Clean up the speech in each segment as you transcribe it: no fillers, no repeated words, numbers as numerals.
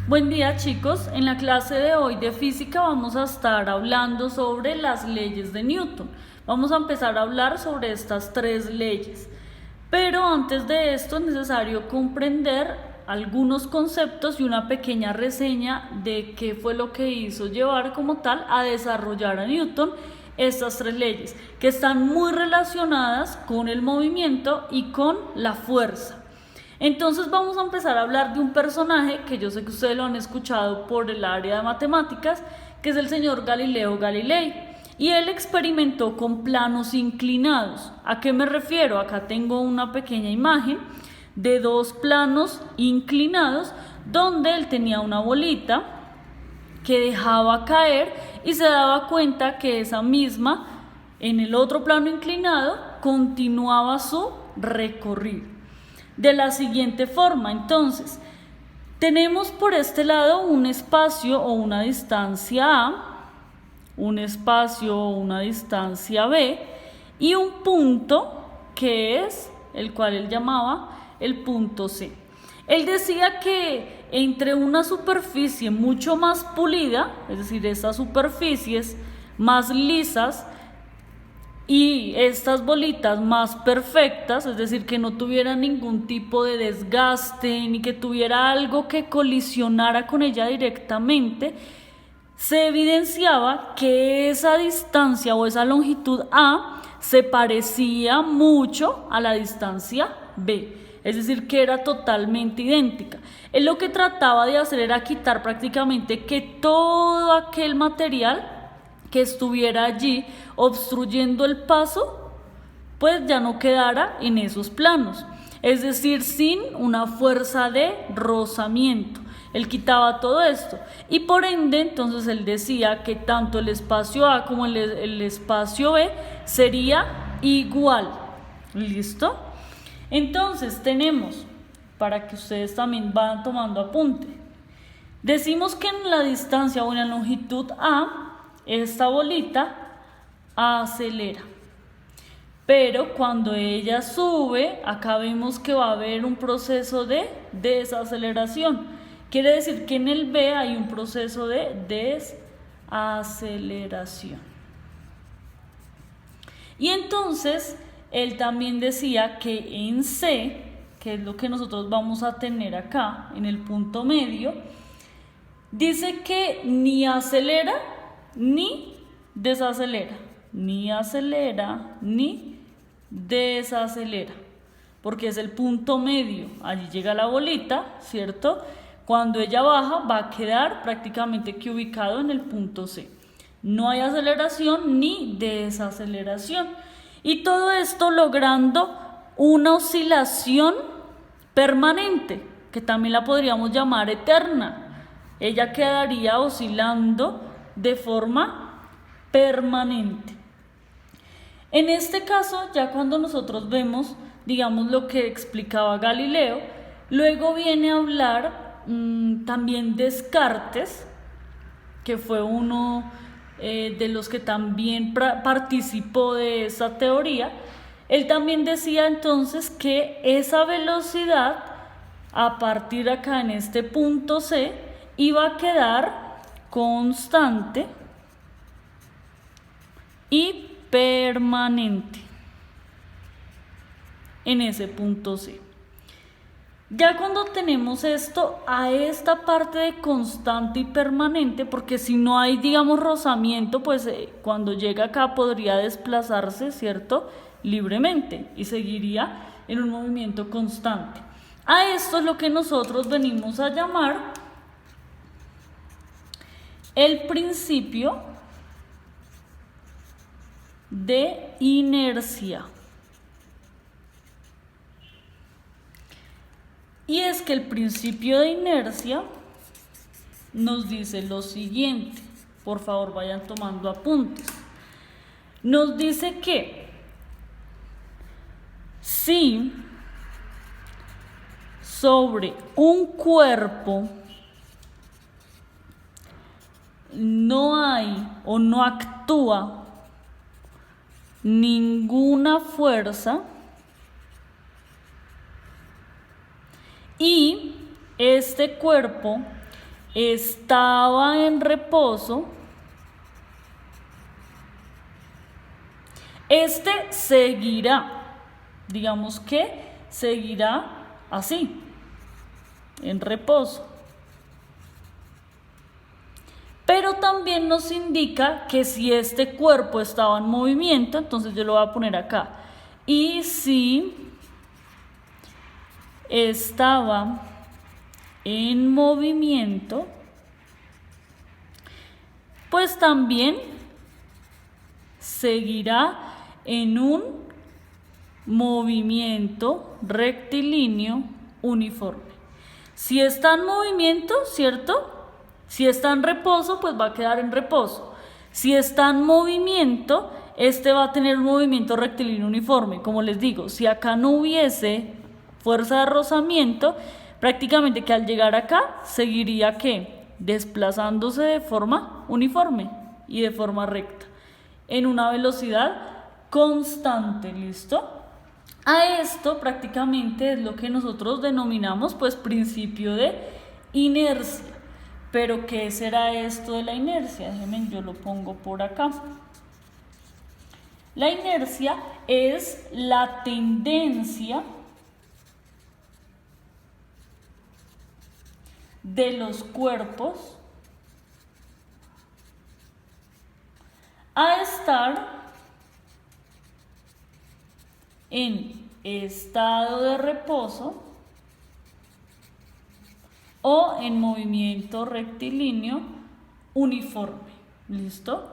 Buen día chicos, en la clase de hoy de física vamos a estar hablando sobre las leyes de Newton. Vamos a empezar a hablar sobre estas tres leyes. Pero antes de esto es necesario comprender algunos conceptos y una pequeña reseña de qué fue lo que hizo llevar como tal a desarrollar a Newton estas tres leyes, que están muy relacionadas con el movimiento y con la fuerza. Entonces vamos a empezar a hablar de un personaje que yo sé que ustedes lo han escuchado por el área de matemáticas, que es el señor Galileo Galilei. Y él experimentó con planos inclinados. ¿A qué me refiero? Acá tengo una pequeña imagen de dos planos inclinados donde él tenía una bolita que dejaba caer y se daba cuenta que esa misma en el otro plano inclinado continuaba su recorrido. De la siguiente forma, entonces, tenemos por este lado un espacio o una distancia A, un espacio o una distancia B y un punto que es el cual él llamaba el punto C. Él decía que entre una superficie mucho más pulida, es decir, esas superficies más lisas, y estas bolitas más perfectas, es decir, que no tuviera ningún tipo de desgaste ni que tuviera algo que colisionara con ella directamente, se evidenciaba que esa distancia o esa longitud A se parecía mucho a la distancia B, es decir, que era totalmente idéntica. Él lo que trataba de hacer era quitar prácticamente que todo aquel material que estuviera allí obstruyendo el paso, pues ya no quedara en esos planos, es decir, sin una fuerza de rozamiento. Él quitaba todo esto y por ende entonces él decía que tanto el espacio A como el espacio B sería igual. ¿Listo? Entonces tenemos, para que ustedes también vayan tomando apunte, decimos que en la distancia o en la longitud A esta bolita acelera, pero cuando ella sube, acá vemos que va a haber un proceso de desaceleración. Quiere decir que en el B hay un proceso de desaceleración. Y entonces, él también decía que en C, que es lo que nosotros vamos a tener acá, en el punto medio, dice que ni acelera ni desacelera, ni acelera ni desacelera, porque es el punto medio. Allí llega la bolita, ¿cierto? Cuando ella baja va a quedar prácticamente que ubicado en el punto C. No hay aceleración ni desaceleración. Y todo esto logrando una oscilación permanente, que también la podríamos llamar eterna. Ella quedaría oscilando de forma permanente. En este caso, ya cuando nosotros vemos, digamos, lo que explicaba Galileo, luego viene a hablar también Descartes, que fue uno de los que también participó de esa teoría. Él también decía entonces que esa velocidad, a partir acá en este punto C, iba a quedar constante y permanente en ese punto C. Ya cuando tenemos esto, a esta parte de constante y permanente, porque si no hay, digamos, rozamiento, pues cuando llega acá podría desplazarse, ¿cierto?, libremente y seguiría en un movimiento constante. A esto es lo que nosotros venimos a llamar el principio de inercia. Y es que el principio de inercia nos dice lo siguiente, por favor vayan tomando apuntes. Nos dice que si sobre un cuerpo no hay o no actúa ninguna fuerza y este cuerpo estaba en reposo, este seguirá, digamos que seguirá así, en reposo. Pero también nos indica que si este cuerpo estaba en movimiento, entonces yo lo voy a poner acá. Y si estaba en movimiento, pues también seguirá en un movimiento rectilíneo uniforme. Si está en movimiento, ¿cierto? Si está en reposo, pues va a quedar en reposo. Si está en movimiento, este va a tener un movimiento rectilíneo uniforme. Como les digo, si acá no hubiese fuerza de rozamiento, prácticamente que al llegar acá seguiría ¿qué? Desplazándose de forma uniforme y de forma recta, en una velocidad constante, ¿listo? A esto prácticamente es lo que nosotros denominamos pues principio de inercia. Pero ¿qué será esto de la inercia? Déjenme, yo lo pongo por acá. La inercia es la tendencia de los cuerpos a estar en estado de reposo o en movimiento rectilíneo uniforme. ¿Listo?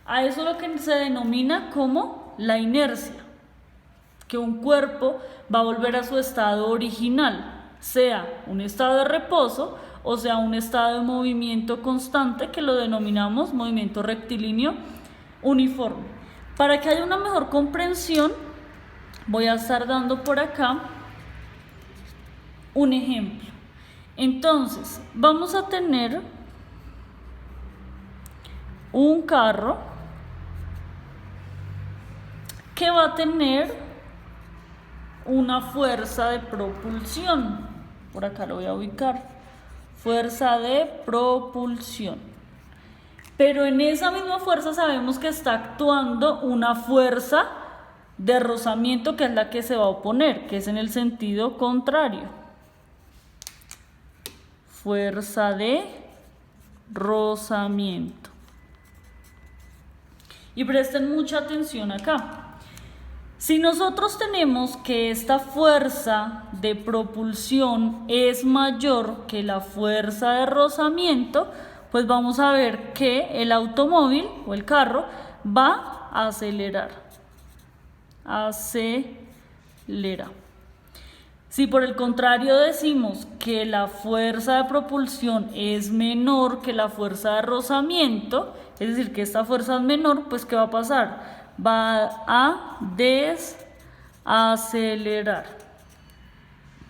A eso es lo que se denomina como la inercia, que un cuerpo va a volver a su estado original, sea un estado de reposo o sea un estado de movimiento constante, que lo denominamos movimiento rectilíneo uniforme. Para que haya una mejor comprensión, voy a estar dando por acá un ejemplo. Entonces, vamos a tener un carro que va a tener una fuerza de propulsión. Por acá lo voy a ubicar. Fuerza de propulsión. Pero en esa misma fuerza sabemos que está actuando una fuerza de rozamiento, que es la que se va a oponer, que es en el sentido contrario. Fuerza de rozamiento. Y presten mucha atención acá. Si nosotros tenemos que esta fuerza de propulsión es mayor que la fuerza de rozamiento, pues vamos a ver que el automóvil o el carro va a acelerar. Acelera. Si por el contrario decimos que la fuerza de propulsión es menor que la fuerza de rozamiento, es decir, que esta fuerza es menor, pues ¿qué va a pasar? Va a desacelerar,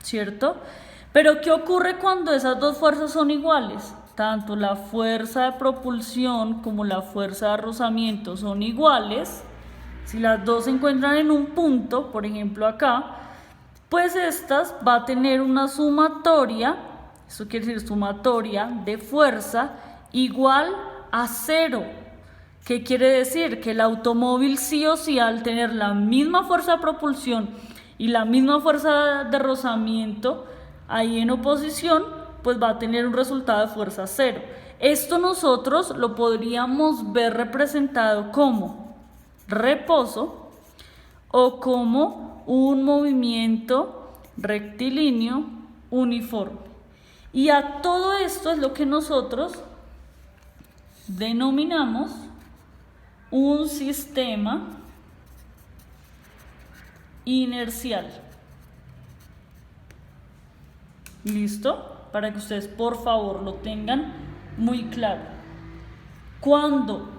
¿cierto? Pero ¿qué ocurre cuando esas dos fuerzas son iguales? Tanto la fuerza de propulsión como la fuerza de rozamiento son iguales. Si las dos se encuentran en un punto, por ejemplo acá, pues estas va a tener una sumatoria, eso quiere decir sumatoria de fuerza igual a 0. ¿Qué quiere decir? Que el automóvil sí o sí, al tener la misma fuerza de propulsión y la misma fuerza de rozamiento ahí en oposición, pues va a tener un resultado de fuerza 0. Esto nosotros lo podríamos ver representado como reposo o como un movimiento rectilíneo uniforme. Y a todo esto es lo que nosotros denominamos un sistema inercial. ¿Listo? Para que ustedes por favor lo tengan muy claro. Cuando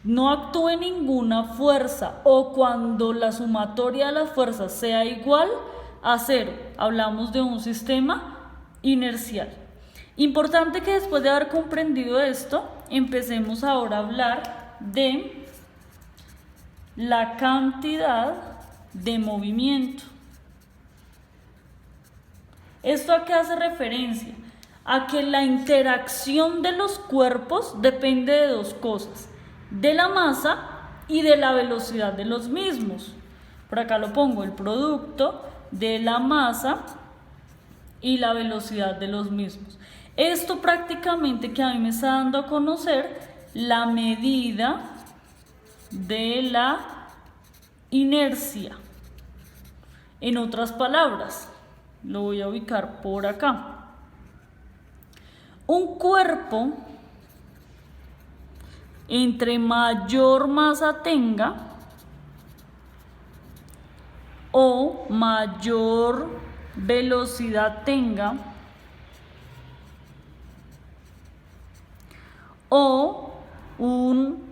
no actúe ninguna fuerza o cuando la sumatoria de las fuerzas sea igual a 0, hablamos de un sistema inercial. Importante que después de haber comprendido esto, empecemos ahora a hablar de la cantidad de movimiento. ¿Esto a qué hace referencia? a que la interacción de los cuerpos depende de dos cosas, de la masa y de la velocidad de los mismos. Por acá lo pongo, el producto de la masa y la velocidad de los mismos. Esto prácticamente que a mí me está dando a conocer la medida de la inercia. En otras palabras, lo voy a ubicar por acá. Un cuerpo, entre mayor masa tenga o mayor velocidad tenga, o un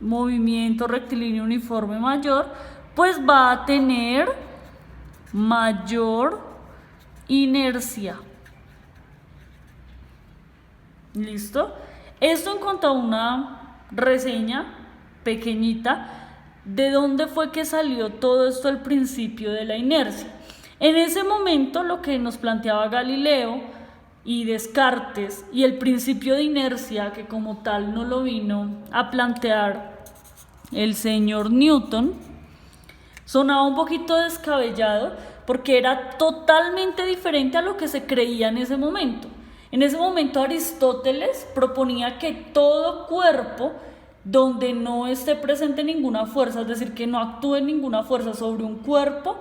movimiento rectilíneo uniforme mayor, pues va a tener mayor inercia. ¿Listo? Esto en cuanto a una reseña pequeñita de dónde fue que salió todo esto al principio de la inercia. En ese momento lo que nos planteaba Galileo y Descartes y el principio de inercia, que como tal no lo vino a plantear el señor Newton, sonaba un poquito descabellado porque era totalmente diferente a lo que se creía en ese momento. En ese momento Aristóteles proponía que todo cuerpo donde no esté presente ninguna fuerza, es decir, que no actúe ninguna fuerza sobre un cuerpo,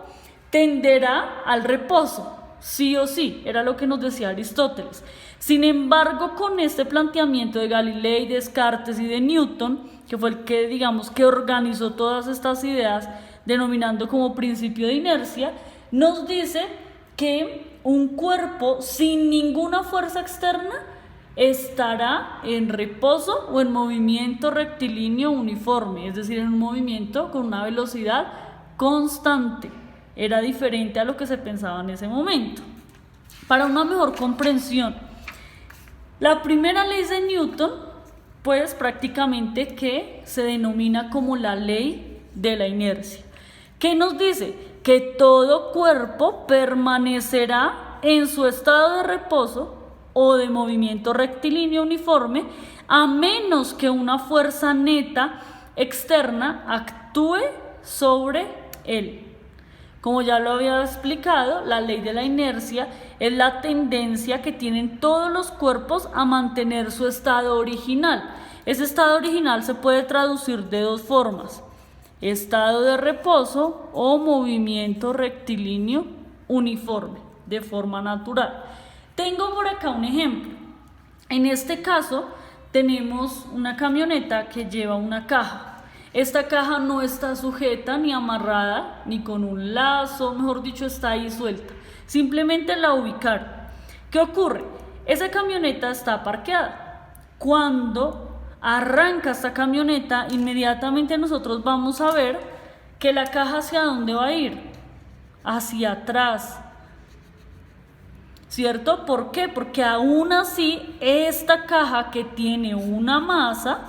tenderá al reposo, sí o sí, era lo que nos decía Aristóteles. Sin embargo, con este planteamiento de Galilei, Descartes y de Newton, que fue el que, digamos, que organizó todas estas ideas, denominando como principio de inercia, nos dice que un cuerpo sin ninguna fuerza externa estará en reposo o en movimiento rectilíneo uniforme, es decir, en un movimiento con una velocidad constante. Era diferente a lo que se pensaba en ese momento. Para una mejor comprensión, la primera ley de Newton, pues prácticamente que se denomina como la ley de la inercia. ¿Qué nos dice? Que todo cuerpo permanecerá en su estado de reposo o de movimiento rectilíneo uniforme a menos que una fuerza neta externa actúe sobre él. Como ya lo había explicado, la ley de la inercia es la tendencia que tienen todos los cuerpos a mantener su estado original. Ese estado original se puede traducir de dos formas: estado de reposo o movimiento rectilíneo uniforme, de forma natural. Tengo por acá un ejemplo. En este caso tenemos una camioneta que lleva una caja. Esta caja no está sujeta ni amarrada ni con un lazo, mejor dicho, está ahí suelta. Simplemente la ubicaron. ¿Qué ocurre? Esa camioneta está parqueada. Cuando arranca esta camioneta, inmediatamente nosotros vamos a ver que la caja ¿hacia dónde va a ir? Hacia atrás, ¿cierto? ¿Por qué? Porque aún así esta caja, que tiene una masa,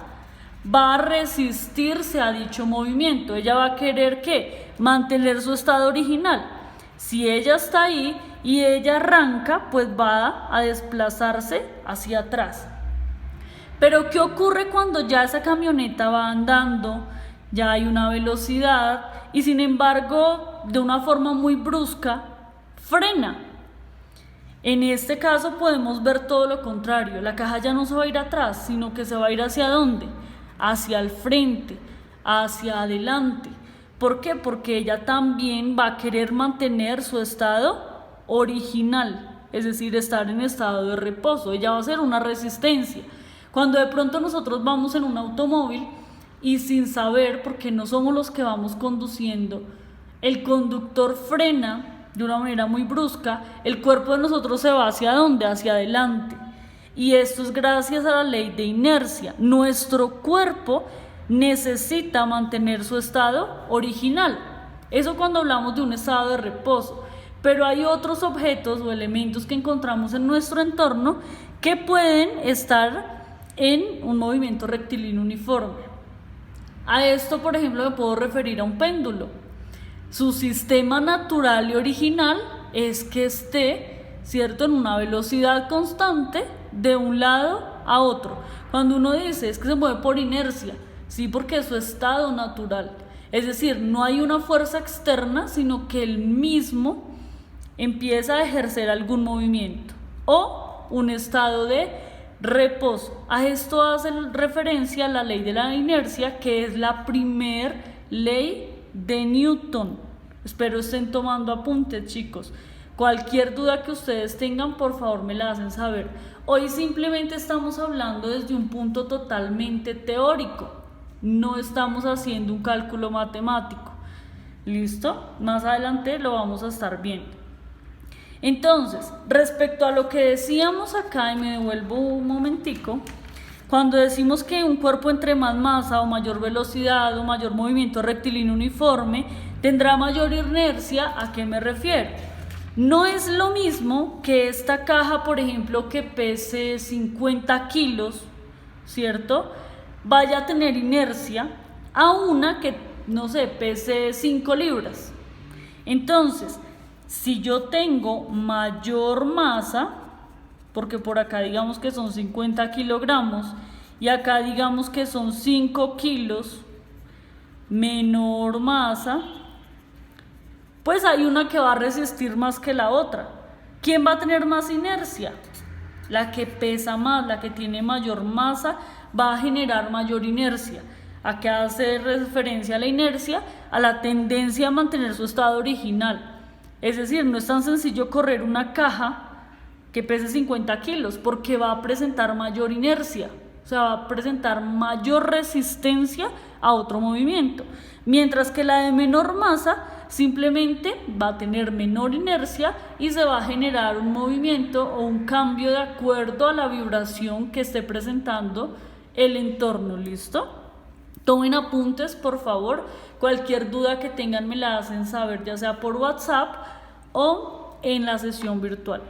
va a resistirse a dicho movimiento. Ella va a querer ¿qué? Mantener su estado original. Si ella está ahí y ella arranca, pues va a desplazarse hacia atrás. Pero ¿qué ocurre cuando ya esa camioneta va andando? Ya hay una velocidad y sin embargo, de una forma muy brusca, frena. En este caso podemos ver todo lo contrario. La caja ya no se va a ir atrás, sino que se va a ir ¿hacia dónde? Hacia el frente, hacia adelante. ¿Por qué? Porque ella también va a querer mantener su estado original, es decir, estar en estado de reposo. Ella va a hacer una resistencia. Cuando de pronto nosotros vamos en un automóvil y sin saber, porque no somos los que vamos conduciendo, el conductor frena de una manera muy brusca, el cuerpo de nosotros se va ¿hacia dónde? Hacia adelante. Y esto es gracias a la ley de inercia. Nuestro cuerpo necesita mantener su estado original. Eso cuando hablamos de un estado de reposo. Pero hay otros objetos o elementos que encontramos en nuestro entorno que pueden estar en un movimiento rectilíneo uniforme. A esto, por ejemplo, me puedo referir a un péndulo. Su sistema natural y original es que esté ¿cierto? En una velocidad constante de un lado a otro. Cuando uno dice es que se mueve por inercia, sí, porque es su estado natural. Es decir, no hay una fuerza externa, sino que él mismo empieza a ejercer algún movimiento o un estado de reposo. A esto hace referencia la ley de la inercia, que es la primer ley de Newton. Espero estén tomando apuntes, chicos. Cualquier duda que ustedes tengan, por favor me la hacen saber. Hoy simplemente estamos hablando desde un punto totalmente teórico. No estamos haciendo un cálculo matemático. ¿Listo? Más adelante lo vamos a estar viendo. Entonces, respecto a lo que decíamos acá, y me devuelvo un momentico, cuando decimos que un cuerpo entre más masa o mayor velocidad o mayor movimiento rectilíneo uniforme tendrá mayor inercia, ¿a qué me refiero? No es lo mismo que esta caja, por ejemplo, que pese 50 kilos, ¿cierto?, vaya a tener inercia a una que, no sé, pese 5 libras. Entonces, si yo tengo mayor masa, porque por acá digamos que son 50 kilogramos y acá digamos que son 5 kilos, menor masa, pues hay una que va a resistir más que la otra. ¿Quién va a tener más inercia? La que pesa más, la que tiene mayor masa, va a generar mayor inercia. ¿A qué hace referencia la inercia? A la tendencia a mantener su estado original. Es decir, no es tan sencillo correr una caja que pese 50 kilos porque va a presentar mayor inercia, o sea, va a presentar mayor resistencia a otro movimiento, mientras que la de menor masa simplemente va a tener menor inercia y se va a generar un movimiento o un cambio de acuerdo a la vibración que esté presentando el entorno. ¿Listo? Tomen apuntes, por favor. Cualquier duda que tengan me la hacen saber, ya sea por WhatsApp o en la sesión virtual.